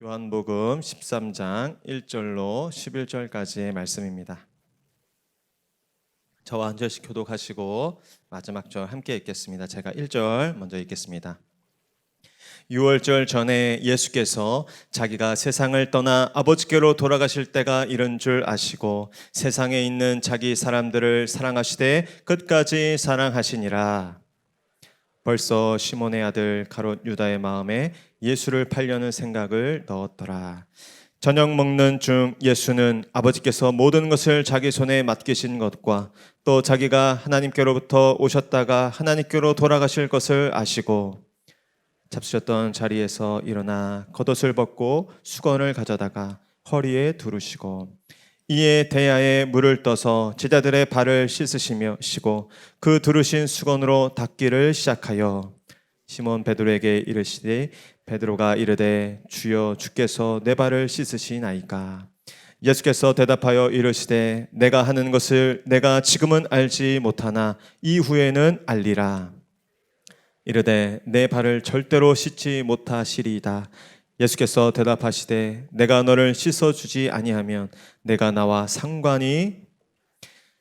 요한복음 13장 1절로 11절까지의 말씀입니다. 저와 한 절씩 교독하시고 마지막 절 함께 읽겠습니다. 제가 1절 먼저 읽겠습니다. 유월절 전에 예수께서 자기가 세상을 떠나 아버지께로 돌아가실 때가 이른 줄 아시고 세상에 있는 자기 사람들을 사랑하시되 끝까지 사랑하시니라. 벌써 시몬의 아들 가롯 유다의 마음에 예수를 팔려는 생각을 넣었더라. 저녁 먹는 중 예수는 아버지께서 모든 것을 자기 손에 맡기신 것과 또 자기가 하나님께로부터 오셨다가 하나님께로 돌아가실 것을 아시고 잡수셨던 자리에서 일어나 겉옷을 벗고 수건을 가져다가 허리에 두르시고 이에 대야에 물을 떠서 제자들의 발을 씻으시고 그 두르신 수건으로 닦기를 시작하여 시몬 베드로에게 이르시되 베드로가 이르되 주여 주께서 내 발을 씻으시나이까. 예수께서 대답하여 이르시되 내가 하는 것을 내가 지금은 알지 못하나 이후에는 알리라. 이르되 내 발을 절대로 씻지 못하시리이다. 예수께서 대답하시되 내가 너를 씻어주지 아니하면 내가 나와 상관이.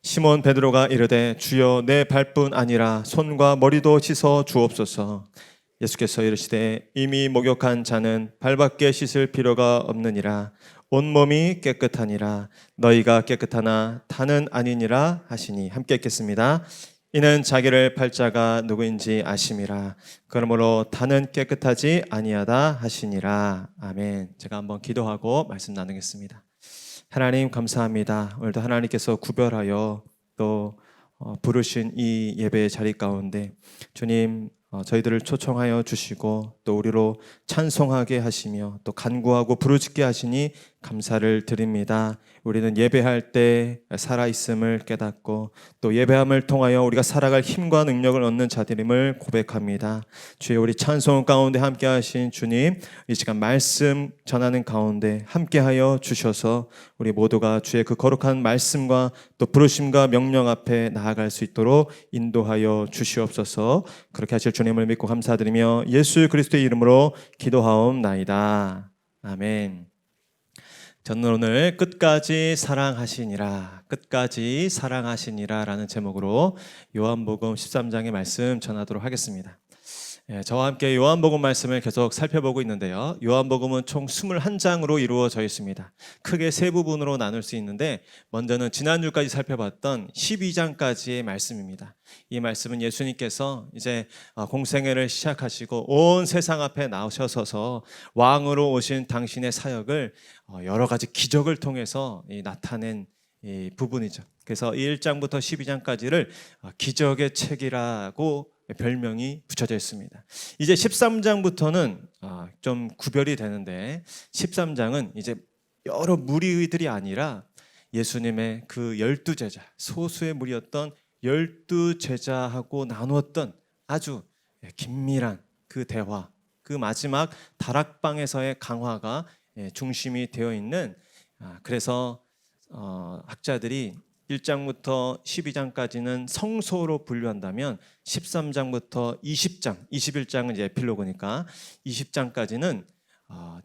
시몬 베드로가 이르되 주여 내 발뿐 아니라 손과 머리도 씻어 주옵소서. 예수께서 이르시되 이미 목욕한 자는 발밖에 씻을 필요가 없느니라. 온몸이 깨끗하니라. 너희가 깨끗하나 다는 아니니라 하시니. 함께 읽겠습니다. 이는 자기를 팔 자가 누구인지 아심이라. 그러므로 다는 깨끗하지 아니하다 하시니라. 아멘. 제가 한번 기도하고 말씀 나누겠습니다. 하나님 감사합니다. 오늘도 하나님께서 구별하여 또 부르신 이 예배의 자리 가운데 주님 저희들을 초청하여 주시고 또 우리로 찬송하게 하시며 또 간구하고 부르짖게 하시니 감사를 드립니다. 우리는 예배할 때 살아있음을 깨닫고 또 예배함을 통하여 우리가 살아갈 힘과 능력을 얻는 자들임을 고백합니다. 주의 우리 찬송 가운데 함께 하신 주님, 이 시간 말씀 전하는 가운데 함께하여 주셔서 우리 모두가 주의 그 거룩한 말씀과 또 부르심과 명령 앞에 나아갈 수 있도록 인도하여 주시옵소서. 그렇게 하실 주님을 믿고 감사드리며 예수 그리스도의 이름으로 기도하옵나이다. 아멘. 저는 오늘 끝까지 사랑하시니라, 끝까지 사랑하시니라 라는 제목으로 요한복음 13장의 말씀 전하도록 하겠습니다. 저와 함께 요한복음 말씀을 계속 살펴보고 있는데요. 요한복음은 총 21장으로 이루어져 있습니다. 크게 세 부분으로 나눌 수 있는데 먼저는 지난주까지 살펴봤던 12장까지의 말씀입니다. 이 말씀은 예수님께서 이제 공생애를 시작하시고 온 세상 앞에 나오셔서 왕으로 오신 당신의 사역을 여러 가지 기적을 통해서 나타낸 이 부분이죠. 그래서 1장부터 12장까지를 기적의 책이라고 별명이 붙여져 있습니다. 이제 13장부터는 좀 구별이 되는데 13장은 이제 여러 무리들이 아니라 예수님의 그 12제자, 소수의 무리였던 12제자하고 나누었던 아주 긴밀한 그 대화, 그 마지막 다락방에서의 강화가 중심이 되어 있는, 그래서 학자들이 1장부터 12장까지는 성소로 분류한다면 13장부터 20장, 21장은 이제 에필로그니까 20장까지는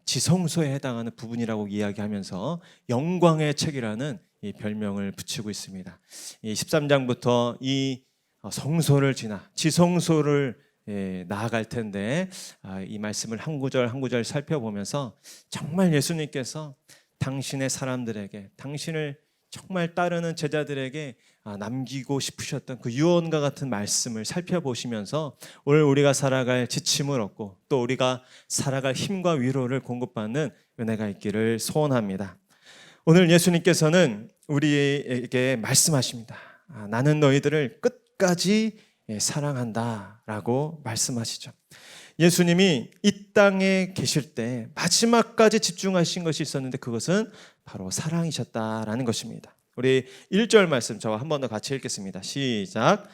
지성소에 해당하는 부분이라고 이야기하면서 영광의 책이라는 이 별명을 붙이고 있습니다. 이 13장부터 이 성소를 지나 지성소를 나아갈 텐데 이 말씀을 한 구절 한 구절 살펴보면서 정말 예수님께서 당신의 사람들에게, 당신을 정말 따르는 제자들에게 남기고 싶으셨던 그 유언과 같은 말씀을 살펴보시면서 오늘 우리가 살아갈 지침을 얻고 또 우리가 살아갈 힘과 위로를 공급받는 은혜가 있기를 소원합니다. 오늘 예수님께서는 우리에게 말씀하십니다. 나는 너희들을 끝까지 사랑한다 라고 말씀하시죠. 예수님이 이 땅에 계실 때 마지막까지 집중하신 것이 있었는데 그것은 바로 사랑이셨다라는 것입니다. 우리 1절 말씀 저와 한 번 더 같이 읽겠습니다. 시작.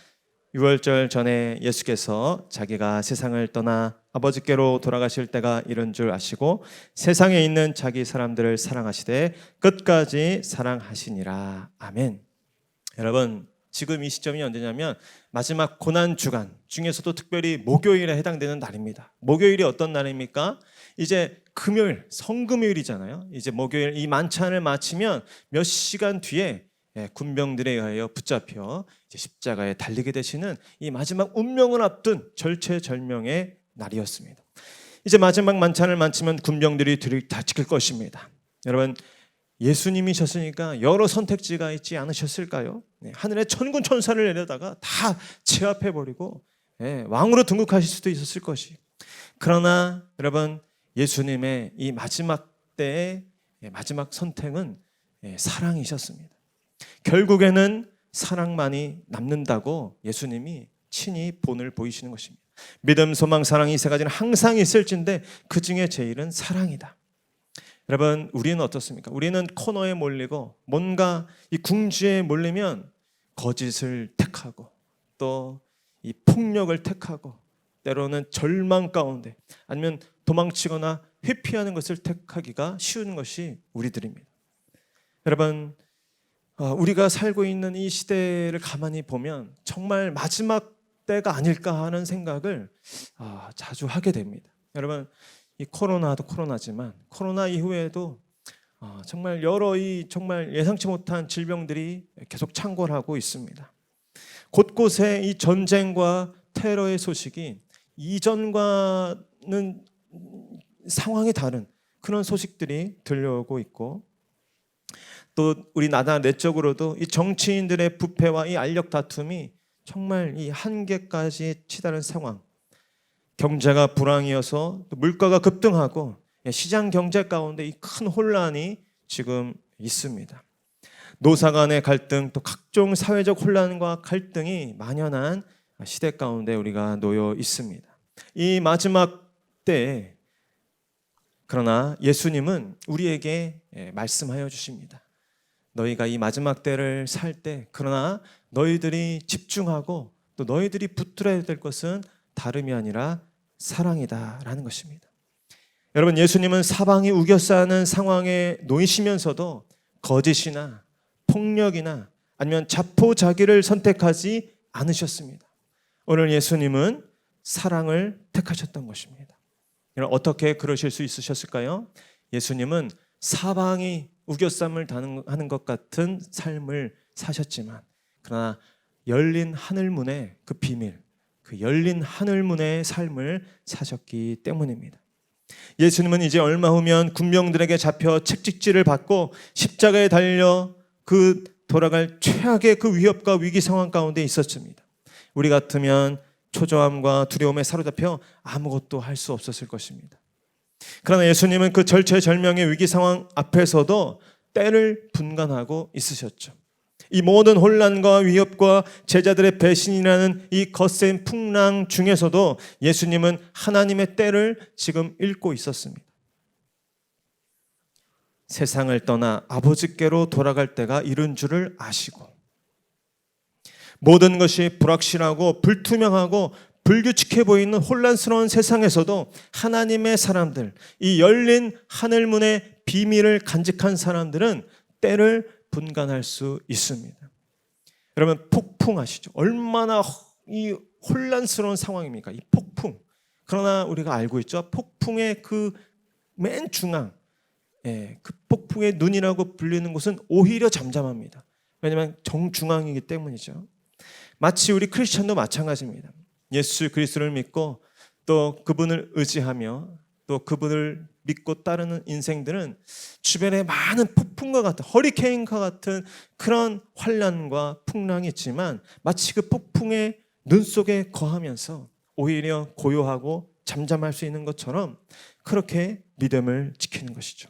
유월절 전에 예수께서 자기가 세상을 떠나 아버지께로 돌아가실 때가 이른 줄 아시고 세상에 있는 자기 사람들을 사랑하시되 끝까지 사랑하시니라. 아멘. 여러분, 지금 이 시점이 언제냐면 마지막 고난 주간 중에서도 특별히 목요일에 해당되는 날입니다. 목요일이 어떤 날입니까? 이제 금요일, 성금요일이잖아요. 이제 목요일 이 만찬을 마치면 몇 시간 뒤에 군병들에 의하여 붙잡혀 이제 십자가에 달리게 되시는 이 마지막 운명을 앞둔 절체절명의 날이었습니다. 이제 마지막 만찬을 마치면 군병들이 뒤를 다 지킬 것입니다. 여러분, 예수님이셨으니까 여러 선택지가 있지 않으셨을까요? 하늘에 천군 천사를 내려다가 다 제압해버리고 왕으로 등극하실 수도 있었을 것이. 그러나 여러분, 예수님의 이 마지막 때의 마지막 선택은 사랑이셨습니다. 결국에는 사랑만이 남는다고 예수님이 친히 본을 보이시는 것입니다. 믿음, 소망, 사랑 이 세 가지는 항상 있을진데 그 중에 제일은 사랑이다. 여러분, 우리는 어떻습니까? 우리는 코너에 몰리고 뭔가 이 궁지에 몰리면 거짓을 택하고 또 이 폭력을 택하고 때로는 절망 가운데 아니면 도망치거나 회피하는 것을 택하기가 쉬운 것이 우리들입니다. 여러분, 우리가 살고 있는 이 시대를 가만히 보면 정말 마지막 때가 아닐까 하는 생각을 자주 하게 됩니다. 여러분, 이 코로나도 코로나지만 코로나 이후에도 정말 여러 이 정말 예상치 못한 질병들이 계속 창궐하고 있습니다. 곳곳에 이 전쟁과 테러의 소식이 이전과는 상황이 다른 그런 소식들이 들려오고 있고 또 우리 나라 내적으로도 이 정치인들의 부패와 이 알력 다툼이 정말 이 한계까지 치달은 상황, 경제가 불황이어서 또 물가가 급등하고 시장 경제 가운데 이 큰 혼란이 지금 있습니다. 노사 간의 갈등, 또 각종 사회적 혼란과 갈등이 만연한 시대 가운데 우리가 놓여 있습니다. 이 마지막 때에 그러나 예수님은 우리에게 말씀하여 주십니다. 너희가 이 마지막 때를 살 때 그러나 너희들이 집중하고 또 너희들이 붙들어야 될 것은 다름이 아니라 사랑이다라는 것입니다. 여러분, 예수님은 사방이 우겨싸는 상황에 놓이시면서도 거짓이나 폭력이나 아니면 자포자기를 선택하지 않으셨습니다. 오늘 예수님은 사랑을 택하셨던 것입니다. 여러분, 어떻게 그러실 수 있으셨을까요? 예수님은 사방이 우겨쌈을 하는 것 같은 삶을 사셨지만 그러나 열린 하늘문의 그 비밀, 그 열린 하늘문의 삶을 사셨기 때문입니다. 예수님은 이제 얼마 후면 군병들에게 잡혀 채찍질을 받고 십자가에 달려 그 돌아갈 최악의 그 위협과 위기 상황 가운데 있었습니다. 우리 같으면 초조함과 두려움에 사로잡혀 아무것도 할 수 없었을 것입니다. 그러나 예수님은 그 절체절명의 위기 상황 앞에서도 때를 분간하고 있으셨죠. 이 모든 혼란과 위협과 제자들의 배신이라는 이 거센 풍랑 중에서도 예수님은 하나님의 때를 지금 읽고 있었습니다. 세상을 떠나 아버지께로 돌아갈 때가 이른 줄을 아시고 모든 것이 불확실하고 불투명하고 불규칙해 보이는 혼란스러운 세상에서도 하나님의 사람들, 이 열린 하늘문의 비밀을 간직한 사람들은 때를 분간할 수 있습니다. 여러분, 폭풍 아시죠? 얼마나 이 혼란스러운 상황입니까? 이 폭풍. 그러나 우리가 알고 있죠. 폭풍의 그 맨 중앙, 그 폭풍의 눈이라고 불리는 곳은 오히려 잠잠합니다. 왜냐하면 정중앙이기 때문이죠. 마치 우리 크리스천도 마찬가지입니다. 예수 그리스도를 믿고 또 그분을 의지하며 또 그분을 믿고 따르는 인생들은 주변에 많은 폭풍과 같은 허리케인과 같은 그런 환란과 풍랑이 있지만 마치 그 폭풍의 눈 속에 거하면서 오히려 고요하고 잠잠할 수 있는 것처럼 그렇게 믿음을 지키는 것이죠.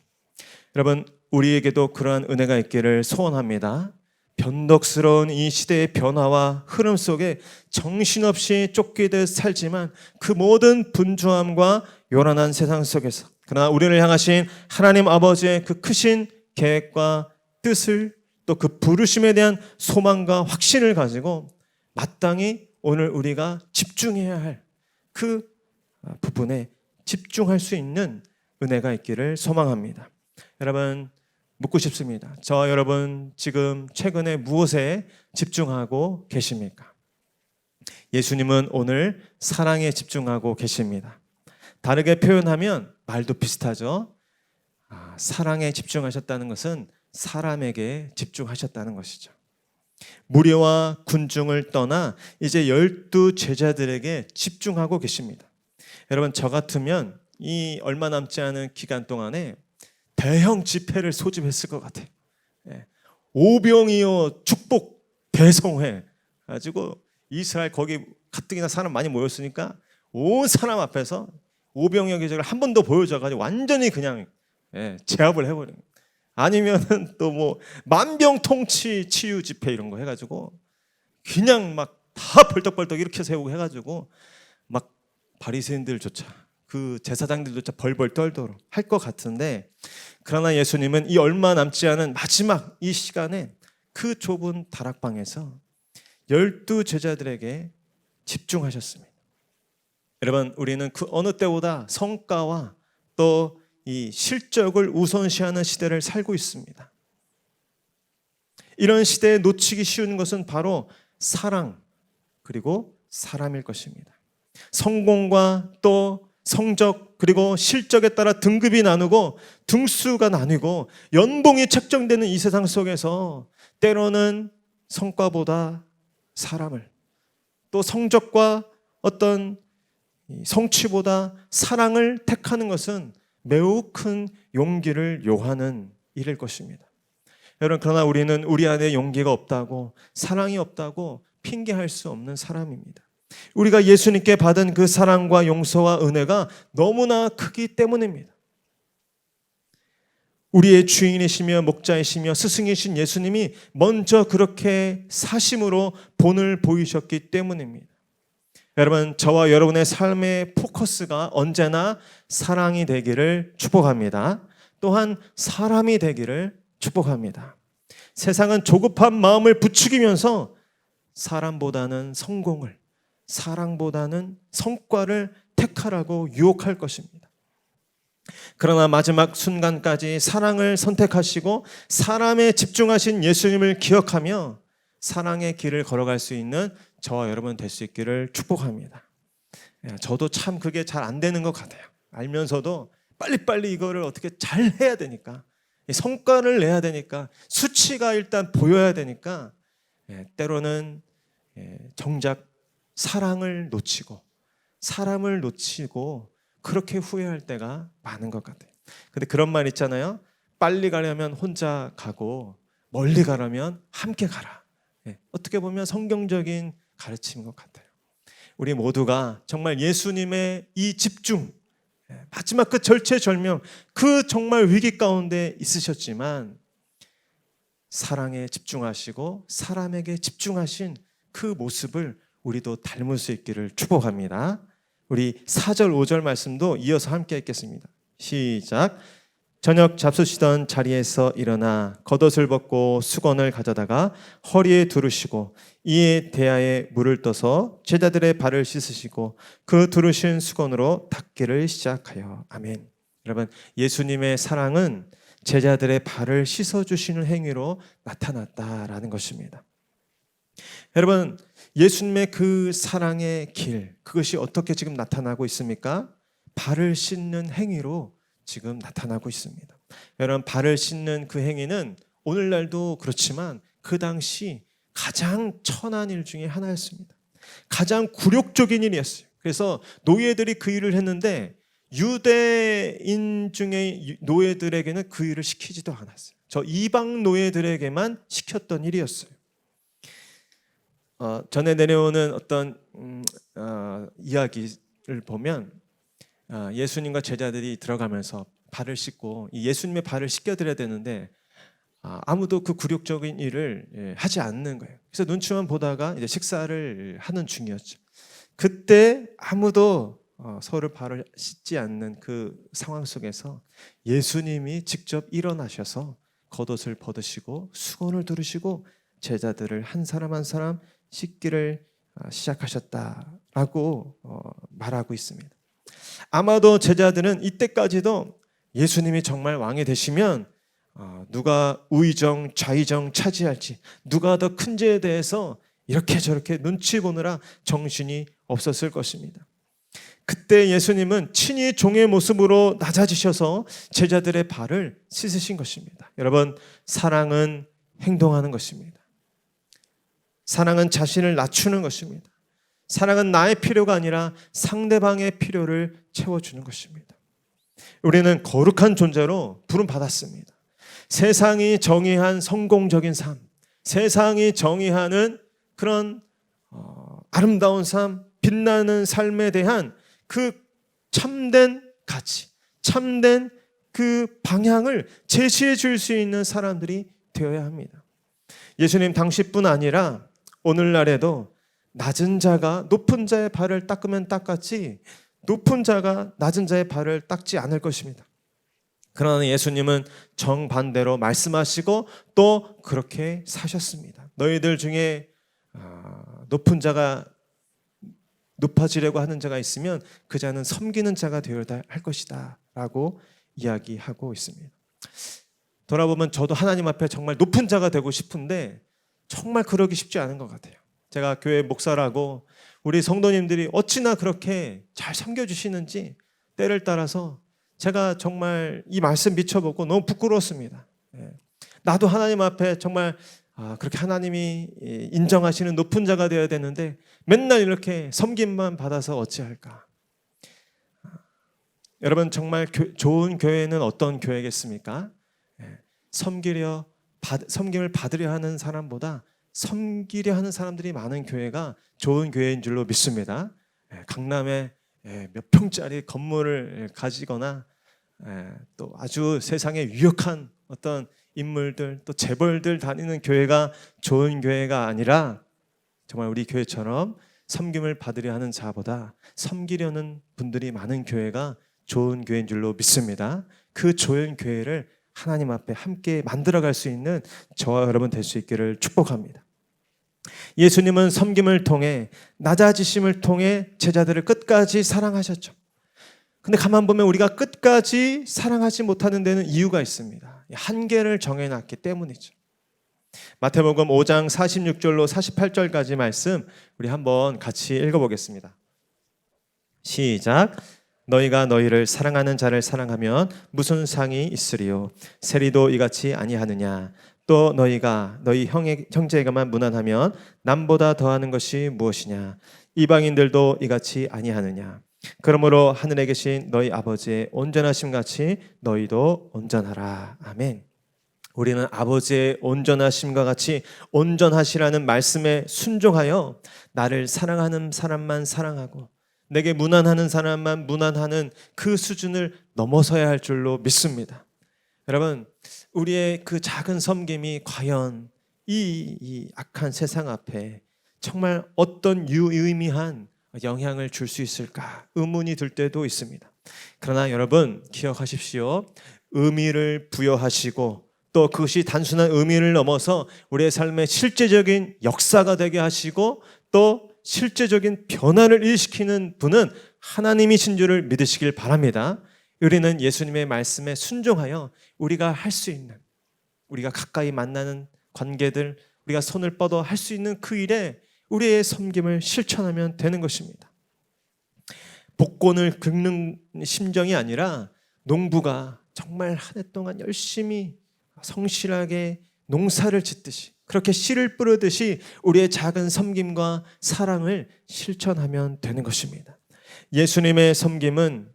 여러분, 우리에게도 그러한 은혜가 있기를 소원합니다. 변덕스러운 이 시대의 변화와 흐름 속에 정신없이 쫓기듯 살지만 그 모든 분주함과 요란한 세상 속에서 그러나 우리를 향하신 하나님 아버지의 그 크신 계획과 뜻을 또 그 부르심에 대한 소망과 확신을 가지고 마땅히 오늘 우리가 집중해야 할 그 부분에 집중할 수 있는 은혜가 있기를 소망합니다. 여러분, 묻고 싶습니다. 저와 여러분 지금 최근에 무엇에 집중하고 계십니까? 예수님은 오늘 사랑에 집중하고 계십니다. 다르게 표현하면 말도 비슷하죠. 사랑에 집중하셨다는 것은 사람에게 집중하셨다는 것이죠. 무리와 군중을 떠나 이제 12 제자들에게 집중하고 계십니다. 여러분, 저 같으면 이 얼마 남지 않은 기간 동안에 대형 집회를 소집했을 것 같아요. 오병이어 축복 대성회 가지고 이스라엘 거기 가뜩이나 사람 많이 모였으니까 온 사람 앞에서 오병이어 기적을 한 번 더 보여줘가지고 완전히 그냥 제압을 해버린. 아니면은 또 뭐 만병통치 치유 집회 이런 거 해가지고 그냥 막 다 벌떡벌떡 이렇게 세우고 해가지고 막 바리새인들조차 그 제사장들조차 벌벌 떨도록 할 것 같은데, 그러나 예수님은 이 얼마 남지 않은 마지막 이 시간에 그 좁은 다락방에서 12 제자들에게 집중하셨습니다. 여러분, 우리는 그 어느 때보다 성과와 또 이 실적을 우선시하는 시대를 살고 있습니다. 이런 시대에 놓치기 쉬운 것은 바로 사랑 그리고 사람일 것입니다. 성공과 또 성적 그리고 실적에 따라 등급이 나누고 등수가 나뉘고 연봉이 책정되는 이 세상 속에서 때로는 성과보다 사람을, 또 성적과 어떤 성취보다 사랑을 택하는 것은 매우 큰 용기를 요하는 일일 것입니다. 여러분, 그러나 우리는 우리 안에 용기가 없다고, 사랑이 없다고 핑계할 수 없는 사람입니다. 우리가 예수님께 받은 그 사랑과 용서와 은혜가 너무나 크기 때문입니다. 우리의 주인이시며 목자이시며 스승이신 예수님이 먼저 그렇게 사심으로 본을 보이셨기 때문입니다. 여러분, 저와 여러분의 삶의 포커스가 언제나 사랑이 되기를 축복합니다. 또한 사람이 되기를 축복합니다. 세상은 조급한 마음을 부추기면서 사람보다는 성공을, 사랑보다는 성과를 택하라고 유혹할 것입니다. 그러나 마지막 순간까지 사랑을 선택하시고 사람에 집중하신 예수님을 기억하며 사랑의 길을 걸어갈 수 있는 저와 여러분 될 수 있기를 축복합니다. 저도 참 그게 잘 안 되는 것 같아요. 알면서도 빨리빨리 이거를 어떻게 잘 해야 되니까, 성과를 내야 되니까, 수치가 일단 보여야 되니까 때로는 정작 사랑을 놓치고 사람을 놓치고 그렇게 후회할 때가 많은 것 같아요. 근데 그런 말 있잖아요. 빨리 가려면 혼자 가고 멀리 가려면 함께 가라. 어떻게 보면 성경적인 가르침인 것 같아요. 우리 모두가 정말 예수님의 이 집중, 마지막 그 절체절명, 그 정말 위기 가운데 있으셨지만 사랑에 집중하시고 사람에게 집중하신 그 모습을 우리도 닮을 수 있기를 축복합니다. 우리 4절 5절 말씀도 이어서 함께 읽겠습니다. 시작. 저녁 잡수시던 자리에서 일어나 겉옷을 벗고 수건을 가져다가 허리에 두르시고 이에 대야에 물을 떠서 제자들의 발을 씻으시고 그 두르신 수건으로 닦기를 시작하여. 아멘. 여러분, 예수님의 사랑은 제자들의 발을 씻어주시는 행위로 나타났다라는 것입니다. 여러분, 예수님의 그 사랑의 길, 그것이 어떻게 지금 나타나고 있습니까? 발을 씻는 행위로 지금 나타나고 있습니다. 여러분, 발을 씻는 그 행위는 오늘날도 그렇지만 그 당시 가장 천한 일 중에 하나였습니다. 가장 굴욕적인 일이었어요. 그래서 노예들이 그 일을 했는데 유대인 중에 노예들에게는 그 일을 시키지도 않았어요. 저 이방 노예들에게만 시켰던 일이었어요. 전에 내려오는 어떤 이야기를 보면 예수님과 제자들이 들어가면서 발을 씻고 예수님의 발을 씻겨드려야 되는데 아무도 그 굴욕적인 일을 하지 않는 거예요. 그래서 눈치만 보다가 이제 식사를 하는 중이었죠. 그때 아무도 서로 발을 씻지 않는 그 상황 속에서 예수님이 직접 일어나셔서 겉옷을 벗으시고 수건을 두르시고 제자들을 한 사람 한 사람 씻기를 시작하셨다라고 말하고 있습니다. 아마도 제자들은 이때까지도 예수님이 정말 왕이 되시면 누가 우의정 좌의정 차지할지, 누가 더 큰지에 대해서 이렇게 저렇게 눈치 보느라 정신이 없었을 것입니다. 그때 예수님은 친히 종의 모습으로 낮아지셔서 제자들의 발을 씻으신 것입니다. 여러분, 사랑은 행동하는 것입니다. 사랑은 자신을 낮추는 것입니다. 사랑은 나의 필요가 아니라 상대방의 필요를 채워주는 것입니다. 우리는 거룩한 존재로 부름받았습니다. 세상이 정의한 성공적인 삶, 세상이 정의하는 그런 아름다운 삶, 빛나는 삶에 대한 그 참된 가치, 참된 그 방향을 제시해 줄 수 있는 사람들이 되어야 합니다. 예수님 당시뿐 아니라 오늘날에도 낮은 자가 높은 자의 발을 닦으면 닦았지 높은 자가 낮은 자의 발을 닦지 않을 것입니다. 그러나 예수님은 정반대로 말씀하시고 또 그렇게 사셨습니다. 너희들 중에 높은 자가 높아지려고 하는 자가 있으면 그 자는 섬기는 자가 되어야 할 것이다 라고 이야기하고 있습니다. 돌아보면 저도 하나님 앞에 정말 높은 자가 되고 싶은데 정말 그러기 쉽지 않은 것 같아요. 제가 교회 목사라고 우리 성도님들이 어찌나 그렇게 잘 섬겨주시는지 때를 따라서 제가 정말 이 말씀 미쳐보고 너무 부끄러웠습니다. 나도 하나님 앞에 정말 그렇게 하나님이 인정하시는 높은 자가 되어야 되는데 맨날 이렇게 섬김만 받아서 어찌할까. 여러분, 정말 좋은 교회는 어떤 교회겠습니까? 섬김을 받으려 하는 사람보다 섬기려 하는 사람들이 많은 교회가 좋은 교회인 줄로 믿습니다. 강남에 몇 평짜리 건물을 가지거나 또 아주 세상에 유력한 어떤 인물들, 또 재벌들 다니는 교회가 좋은 교회가 아니라 정말 우리 교회처럼 섬김을 받으려 하는 자보다 섬기려는 분들이 많은 교회가 좋은 교회인 줄로 믿습니다. 그 좋은 교회를 하나님 앞에 함께 만들어갈 수 있는 저와 여러분 될 수 있기를 축복합니다. 예수님은 섬김을 통해, 낮아지심을 통해 제자들을 끝까지 사랑하셨죠. 근데 가만 보면 우리가 끝까지 사랑하지 못하는 데는 이유가 있습니다. 한계를 정해놨기 때문이죠. 마태복음 5장 46절로 48절까지 말씀 우리 한번 같이 읽어보겠습니다. 시작. 너희가 너희를 사랑하는 자를 사랑하면 무슨 상이 있으리요? 세리도 이같이 아니하느냐? 또 너희가 너희 형제에게만 무난하면 남보다 더하는 것이 무엇이냐? 이방인들도 이같이 아니하느냐? 그러므로 하늘에 계신 너희 아버지의 온전하심 같이 너희도 온전하라. 아멘. 우리는 아버지의 온전하심과 같이 온전하시라는 말씀에 순종하여 나를 사랑하는 사람만 사랑하고 내게 무난하는 사람만 무난하는 그 수준을 넘어서야 할 줄로 믿습니다. 여러분, 우리의 그 작은 섬김이 과연 이 악한 세상 앞에 정말 어떤 유의미한 영향을 줄 수 있을까 의문이 들 때도 있습니다. 그러나 여러분 기억하십시오. 의미를 부여하시고 또 그것이 단순한 의미를 넘어서 우리의 삶의 실제적인 역사가 되게 하시고 또 실제적인 변화를 일으키는 분은 하나님이신 줄을 믿으시길 바랍니다. 우리는 예수님의 말씀에 순종하여 우리가 할 수 있는, 우리가 가까이 만나는 관계들, 우리가 손을 뻗어 할 수 있는 그 일에 우리의 섬김을 실천하면 되는 것입니다. 복권을 긁는 심정이 아니라 농부가 정말 한 해 동안 열심히 성실하게 농사를 짓듯이 그렇게 씨를 뿌리듯이 우리의 작은 섬김과 사랑을 실천하면 되는 것입니다. 예수님의 섬김을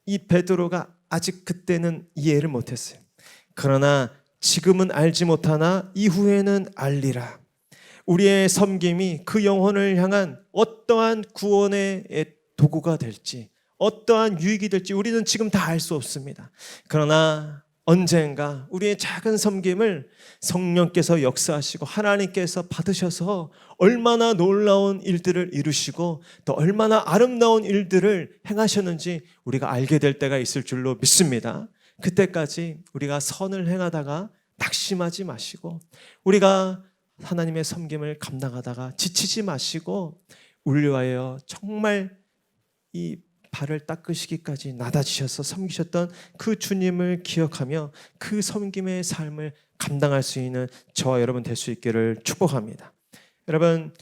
이 베드로가 아직 그때는 이해를 못했어요. 그러나 지금은 알지 못하나 이후에는 알리라. 우리의 섬김이 그 영혼을 향한 어떠한 구원의 도구가 될지, 어떠한 유익이 될지 우리는 지금 다 알 수 없습니다. 그러나 언젠가 우리의 작은 섬김을 성령께서 역사하시고 하나님께서 받으셔서 얼마나 놀라운 일들을 이루시고 또 얼마나 아름다운 일들을 행하셨는지 우리가 알게 될 때가 있을 줄로 믿습니다. 그때까지 우리가 선을 행하다가 낙심하지 마시고 우리가 하나님의 섬김을 감당하다가 지치지 마시고 울려하여 정말 이 발을 닦으시기까지 낮아지셔서 섬기셨던 그 주님을 기억하며 그 섬김의 삶을 감당할 수 있는 저와 여러분 될 수 있기를 축복합니다. 여러분,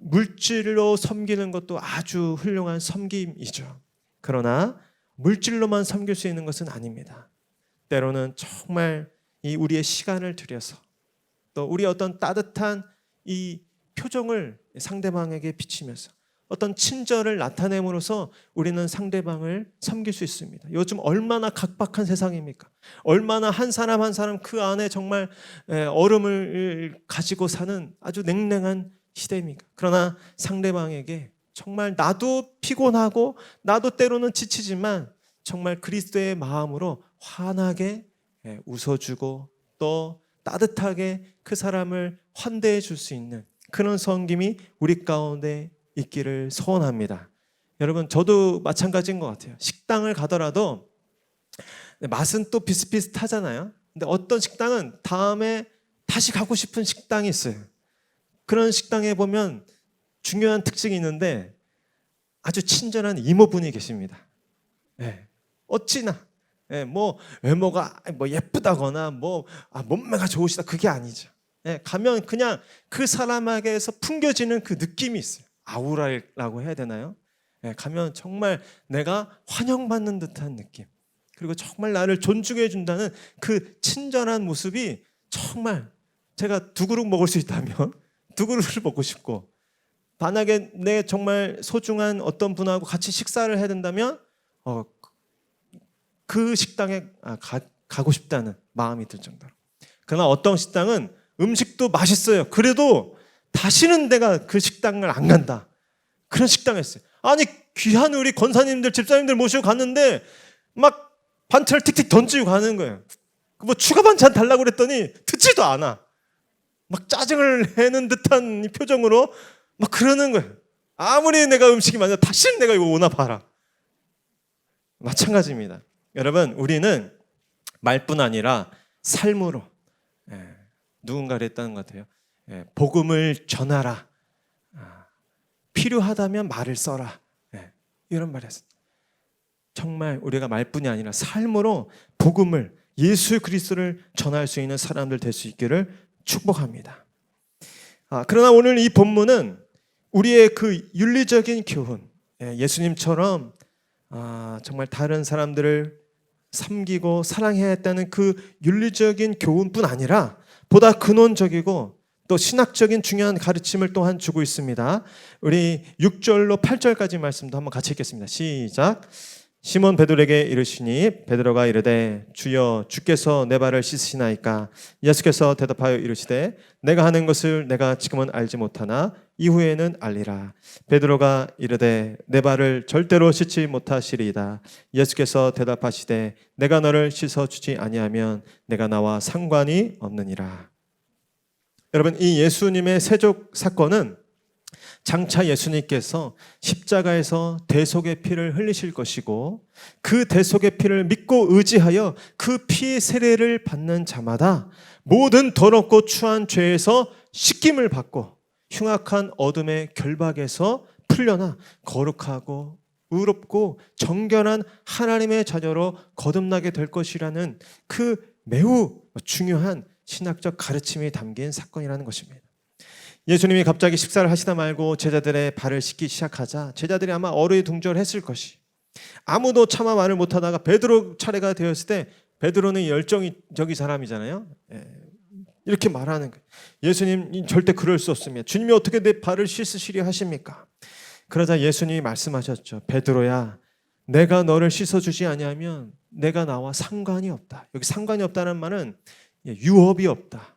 물질로 섬기는 것도 아주 훌륭한 섬김이죠. 그러나 물질로만 섬길 수 있는 것은 아닙니다. 때로는 정말 이 우리의 시간을 들여서 또 우리 어떤 따뜻한 이 표정을 상대방에게 비치면서 어떤 친절을 나타냄으로써 우리는 상대방을 섬길 수 있습니다. 요즘 얼마나 각박한 세상입니까? 얼마나 한 사람 한 사람 그 안에 정말 얼음을 가지고 사는 아주 냉랭한 시대입니까? 그러나 상대방에게 정말 나도 피곤하고 나도 때로는 지치지만 정말 그리스도의 마음으로 환하게 웃어주고 또 따뜻하게 그 사람을 환대해 줄 수 있는 그런 섬김이 우리 가운데 있기를 소원합니다. 여러분, 저도 마찬가지인 것 같아요. 식당을 가더라도 맛은 또 비슷비슷하잖아요. 근데 어떤 식당은 다음에 다시 가고 싶은 식당이 있어요. 그런 식당에 보면 중요한 특징이 있는데 아주 친절한 이모분이 계십니다. 어찌나 뭐 외모가 뭐 예쁘다거나 몸매가 좋으시다 그게 아니죠. 가면 그냥 그 사람에게서 풍겨지는 그 느낌이 있어요. 아우라라고 해야 되나요? 가면 정말 내가 환영받는 듯한 느낌, 그리고 정말 나를 존중해 준다는 그 친절한 모습이 정말 제가 두 그릇 먹을 수 있다면 두 그릇을 먹고 싶고, 만약에 내 정말 소중한 어떤 분하고 같이 식사를 해야 된다면 그 식당에 가고 싶다는 마음이 들 정도로. 그러나 어떤 식당은 음식도 맛있어요. 그래도 다시는 내가 그 식당을 안 간다. 그런 식당이 있어요. 아니, 귀한 우리 권사님들, 집사님들 모시고 갔는데 막 반찬을 틱틱 던지고 가는 거예요. 뭐 추가 반찬 달라고 그랬더니 듣지도 않아. 막 짜증을 내는 듯한 표정으로 막 그러는 거예요. 아무리 내가 음식이 많아 다시는 내가 이거 오나 봐라. 마찬가지입니다. 여러분, 우리는 말뿐 아니라 삶으로 누군가를 했다는 것 같아요. 복음을 전하라. 필요하다면 말을 써라. 이런 말을 했어요. 정말 우리가 말뿐이 아니라 삶으로 복음을, 예수 그리스도를 전할 수 있는 사람들 될 수 있기를 축복합니다. 그러나 오늘 이 본문은 우리의 그 윤리적인 교훈, 예수님처럼 정말 다른 사람들을 섬기고 사랑해야 했다는 그 윤리적인 교훈뿐 아니라 보다 근원적이고 또 신학적인 중요한 가르침을 또한 주고 있습니다. 우리 6절로 8절까지 말씀도 한번 같이 읽겠습니다. 시작. 시몬 베드로에게 이르시니 베드로가 이르되 주여 주께서 내 발을 씻으시나이까? 예수께서 대답하여 이르시되 내가 하는 것을 내가 지금은 알지 못하나 이후에는 알리라. 베드로가 이르되 내 발을 절대로 씻지 못하시리이다. 예수께서 대답하시되 내가 너를 씻어주지 아니하면 내가 나와 상관이 없느니라. 여러분, 이 예수님의 세족 사건은 장차 예수님께서 십자가에서 대속의 피를 흘리실 것이고 그 대속의 피를 믿고 의지하여 그 피의 세례를 받는 자마다 모든 더럽고 추한 죄에서 씻김을 받고 흉악한 어둠의 결박에서 풀려나 거룩하고 의롭고 정결한 하나님의 자녀로 거듭나게 될 것이라는 그 매우 중요한 신학적 가르침이 담긴 사건이라는 것입니다. 예수님이 갑자기 식사를 하시다 말고 제자들의 발을 씻기 시작하자 제자들이 아마 어리둥절했을 것이, 아무도 차마 말을 못하다가 베드로 차례가 되었을 때 베드로는 열정적인 사람이잖아요. 이렇게 말하는 거예요. 예수님 절대 그럴 수 없습니다. 주님이 어떻게 내 발을 씻으시려 하십니까? 그러자 예수님이 말씀하셨죠. 베드로야, 내가 너를 씻어주지 아니하면 내가 나와 상관이 없다. 여기 상관이 없다는 말은 유업이 없다,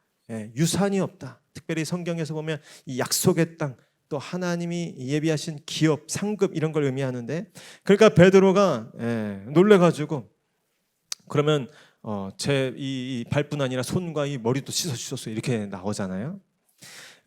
유산이 없다. 특별히 성경에서 보면 이 약속의 땅, 또 하나님이 예비하신 기업, 상급 이런 걸 의미하는데, 그러니까 베드로가 놀래가지고 그러면 제 이 발뿐 아니라 손과 이 머리도 씻어주셨어요 이렇게 나오잖아요.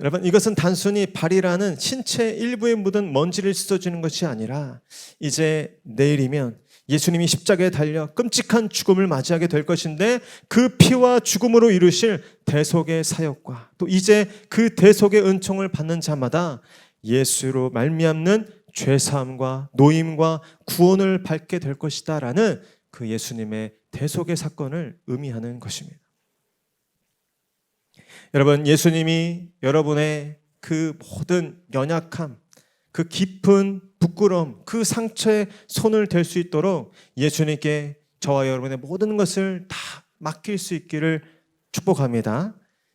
여러분, 이것은 단순히 발이라는 신체 일부에 묻은 먼지를 씻어주는 것이 아니라 이제 내일이면 예수님이 십자가에 달려 끔찍한 죽음을 맞이하게 될 것인데 그 피와 죽음으로 이루실 대속의 사역과 또 이제 그 대속의 은총을 받는 자마다 예수로 말미암는 죄사함과 노임과 구원을 받게 될 것이다 라는 그 예수님의 대속의 사건을 의미하는 것입니다. 여러분, 예수님이 여러분의 그 모든 연약함, 그 깊은 부끄러움, 그 상처에 손을 댈 수 있도록 예수님께 저와 여러분의 모든 것을 다 맡길 수 있기를 축복합니다.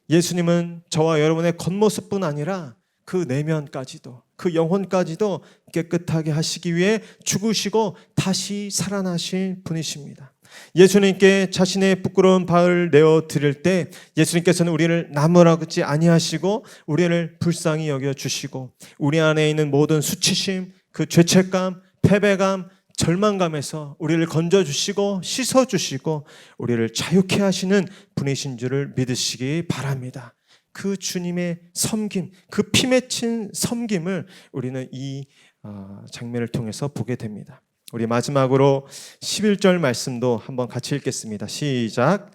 예수님은 저와 여러분의 겉모습뿐 아니라 그 내면까지도, 그 영혼까지도 깨끗하게 하시기 위해 죽으시고 다시 살아나신 분이십니다. 예수님께 자신의 부끄러운 바를 내어 드릴 때 예수님께서는 우리를 나무라지 아니하시고 우리를 불쌍히 여겨 주시고 우리 안에 있는 모든 수치심, 그 죄책감, 패배감, 절망감에서 우리를 건져주시고 씻어주시고 우리를 자유케 하시는 분이신 줄을 믿으시기 바랍니다. 그 주님의 섬김, 그 피 맺힌 섬김을 우리는 이 장면을 통해서 보게 됩니다. 우리 마지막으로 11절 말씀도 한번 같이 읽겠습니다. 시작.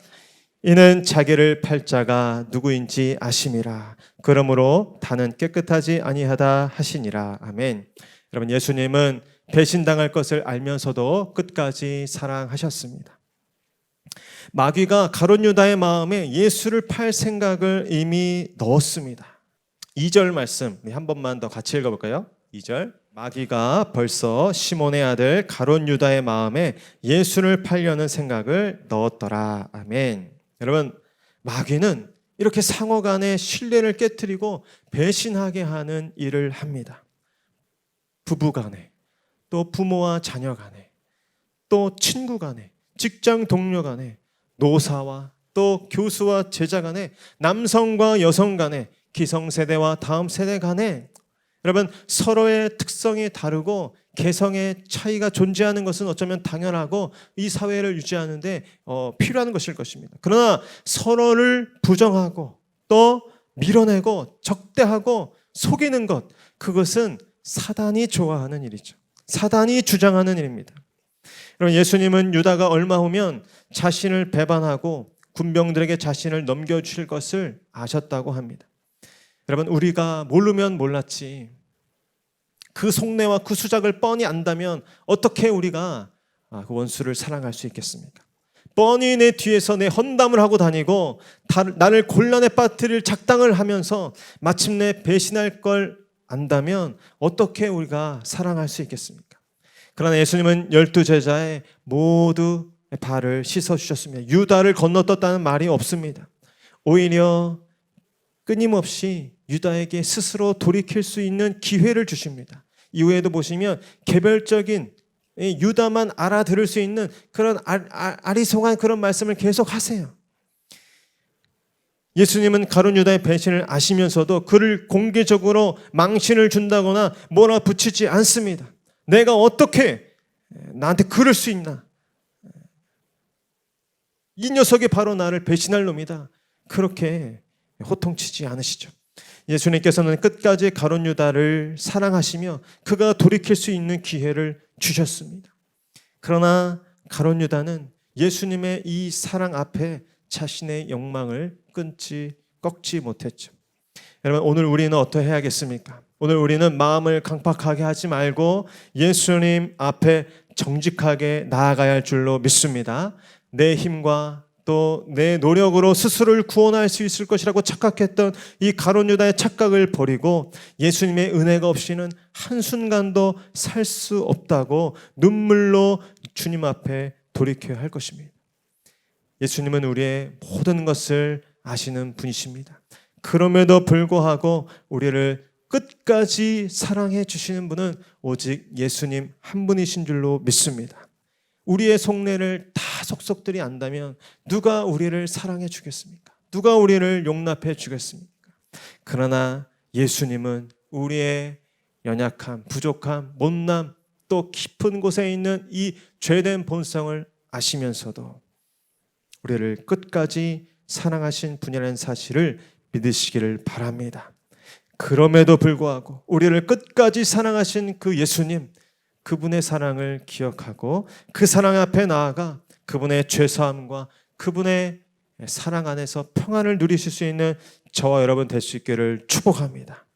이는 자기를 팔 자가 누구인지 아심이라. 그러므로 다는 깨끗하지 아니하다 하시니라. 아멘. 여러분, 예수님은 배신당할 것을 알면서도 끝까지 사랑하셨습니다. 마귀가 가룟 유다의 마음에 예수를 팔 생각을 이미 넣었습니다. 2절 말씀 한 번만 더 같이 읽어볼까요? 2절. 마귀가 벌써 시몬의 아들 가룟 유다의 마음에 예수를 팔려는 생각을 넣었더라. 아멘. 여러분, 마귀는 이렇게 상호 간의 신뢰를 깨트리고 배신하게 하는 일을 합니다. 부부 간에, 또 부모와 자녀 간에, 또 친구 간에, 직장 동료 간에, 노사와 또 교수와 제자 간에, 남성과 여성 간에, 기성세대와 다음 세대 간에, 여러분, 서로의 특성이 다르고 개성의 차이가 존재하는 것은 어쩌면 당연하고 이 사회를 유지하는데 필요한 것일 것입니다. 그러나 서로를 부정하고 또 밀어내고 적대하고 속이는 것, 그것은 사단이 좋아하는 일이죠. 사단이 주장하는 일입니다. 여러분, 예수님은 유다가 얼마 후면 자신을 배반하고 군병들에게 자신을 넘겨주실 것을 아셨다고 합니다. 여러분, 우리가 모르면 몰랐지 그 속내와 그 수작을 뻔히 안다면 어떻게 우리가 그 원수를 사랑할 수 있겠습니까? 뻔히 내 뒤에서 내 헌담을 하고 다니고 나를 곤란에 빠뜨릴 작당을 하면서 마침내 배신할 걸 안다면 어떻게 우리가 사랑할 수 있겠습니까? 그러나 예수님은 12제자의 모두 발을 씻어주셨습니다. 유다를 건너떴다는 말이 없습니다. 오히려 끊임없이 유다에게 스스로 돌이킬 수 있는 기회를 주십니다. 이후에도 보시면 개별적인 유다만 알아들을 수 있는 그런 아리송한 그런 말씀을 계속 하세요. 예수님은 가룟 유다의 배신을 아시면서도 그를 공개적으로 망신을 준다거나 몰아붙이지 않습니다. 내가 어떻게 나한테 그럴 수 있나? 이 녀석이 바로 나를 배신할 놈이다. 그렇게 호통치지 않으시죠. 예수님께서는 끝까지 가룟 유다를 사랑하시며 그가 돌이킬 수 있는 기회를 주셨습니다. 그러나 가룟 유다는 예수님의 이 사랑 앞에 자신의 욕망을 꺾지 못했죠. 여러분, 오늘 우리는 어떠해야겠습니까? 오늘 우리는 마음을 강팍하게 하지 말고 예수님 앞에 정직하게 나아가야 할 줄로 믿습니다. 내 힘과 또 내 노력으로 스스로를 구원할 수 있을 것이라고 착각했던 이 가룟 유다의 착각을 버리고 예수님의 은혜가 없이는 한순간도 살 수 없다고 눈물로 주님 앞에 돌이켜야 할 것입니다. 예수님은 우리의 모든 것을 아시는 분이십니다. 그럼에도 불구하고 우리를 끝까지 사랑해 주시는 분은 오직 예수님 한 분이신 줄로 믿습니다. 우리의 속내를 다 속속들이 안다면 누가 우리를 사랑해 주겠습니까? 누가 우리를 용납해 주겠습니까? 그러나 예수님은 우리의 연약함, 부족함, 못남, 또 깊은 곳에 있는 이 죄된 본성을 아시면서도 우리를 끝까지 사랑하신 분이라는 사실을 믿으시기를 바랍니다. 그럼에도 불구하고 우리를 끝까지 사랑하신 그 예수님, 그분의 사랑을 기억하고 그 사랑 앞에 나아가 그분의 죄사함과 그분의 사랑 안에서 평안을 누리실 수 있는 저와 여러분 될 수 있기를 축복합니다.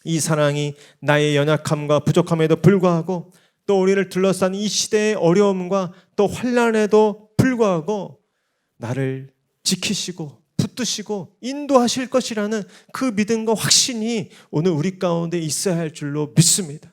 이 사랑이 나의 연약함과 부족함에도 불구하고 또 우리를 둘러싼 이 시대의 어려움과 또 환난에도 불구하고 나를 지키시고 붙드시고 인도하실 것이라는 그 믿음과 확신이 오늘 우리 가운데 있어야 할 줄로 믿습니다.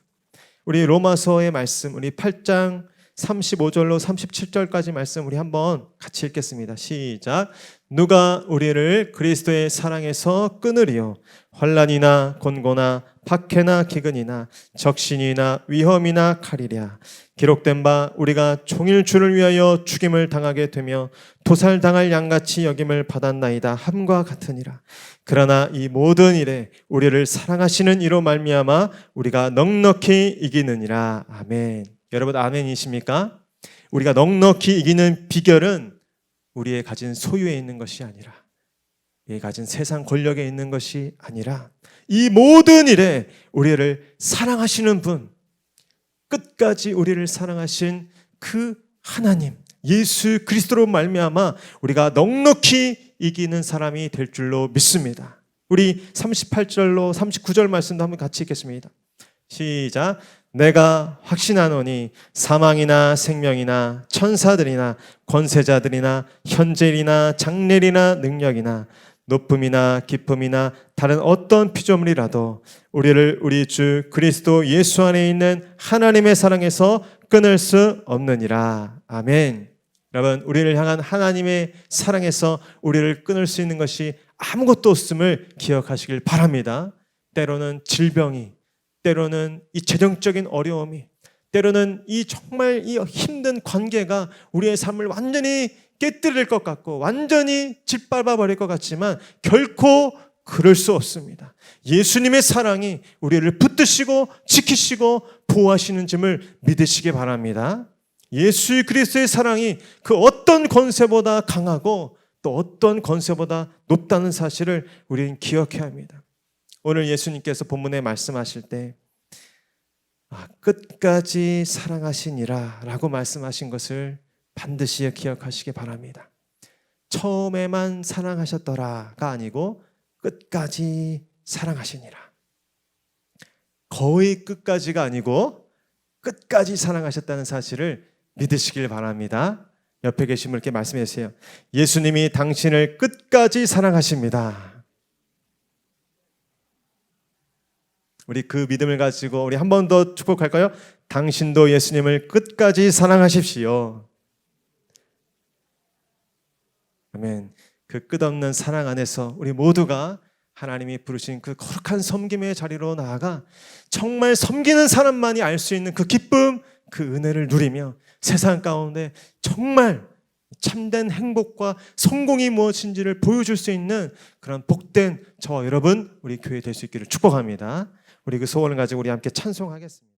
우리 로마서의 말씀, 우리 8장 35절로 37절까지 말씀 우리 한번 같이 읽겠습니다. 시작. 누가 우리를 그리스도의 사랑에서 끊으리요? 환난이나 곤고나 박해나 기근이나 적신이나 위험이나 칼이랴. 기록된 바 우리가 종일 주를 위하여 죽임을 당하게 되며 도살당할 양같이 여김을 받았나이다 함과 같으니라. 그러나 이 모든 일에 우리를 사랑하시는 이로 말미암아 우리가 넉넉히 이기느니라. 아멘. 여러분 아멘이십니까? 우리가 넉넉히 이기는 비결은 우리의 가진 소유에 있는 것이 아니라, 우리의 가진 세상 권력에 있는 것이 아니라 이 모든 일에 우리를 사랑하시는 분, 끝까지 우리를 사랑하신 그 하나님 예수 그리스도로 말미암아 우리가 넉넉히 이기는 사람이 될 줄로 믿습니다. 우리 38절로 39절 말씀도 한번 같이 읽겠습니다. 시작. 내가 확신하노니 사망이나 생명이나 천사들이나 권세자들이나 현재일이나 장래일이나 능력이나 높음이나 깊음이나 다른 어떤 피조물이라도 우리를 우리 주 그리스도 예수 안에 있는 하나님의 사랑에서 끊을 수 없느니라. 아멘. 여러분, 우리를 향한 하나님의 사랑에서 우리를 끊을 수 있는 것이 아무것도 없음을 기억하시길 바랍니다. 때로는 질병이, 때로는 이 재정적인 어려움이, 때로는 이 정말 이 힘든 관계가 우리의 삶을 완전히 깨뜨릴 것 같고 완전히 짓밟아 버릴 것 같지만 결코 그럴 수 없습니다. 예수님의 사랑이 우리를 붙드시고 지키시고 보호하시는 점을 믿으시기 바랍니다. 예수 그리스도의 사랑이 그 어떤 권세보다 강하고 또 어떤 권세보다 높다는 사실을 우리는 기억해야 합니다. 오늘 예수님께서 본문에 말씀하실 때 끝까지 사랑하시니라 라고 말씀하신 것을 반드시 기억하시기 바랍니다. 처음에만 사랑하셨더라가 아니고 끝까지 사랑하시니라. 거의 끝까지가 아니고 끝까지 사랑하셨다는 사실을 믿으시길 바랍니다. 옆에 계신 분께 말씀해 주세요. 예수님이 당신을 끝까지 사랑하십니다. 우리 그 믿음을 가지고 우리 한 번 더 축복할까요? 당신도 예수님을 끝까지 사랑하십시오. 아멘. 그 끝없는 사랑 안에서 우리 모두가 하나님이 부르신 그 거룩한 섬김의 자리로 나아가 정말 섬기는 사람만이 알 수 있는 그 기쁨, 그 은혜를 누리며 세상 가운데 정말 참된 행복과 성공이 무엇인지를 보여줄 수 있는 그런 복된 저와 여러분, 우리 교회 될 수 있기를 축복합니다. 우리 그 소원을 가지고 우리 함께 찬송하겠습니다.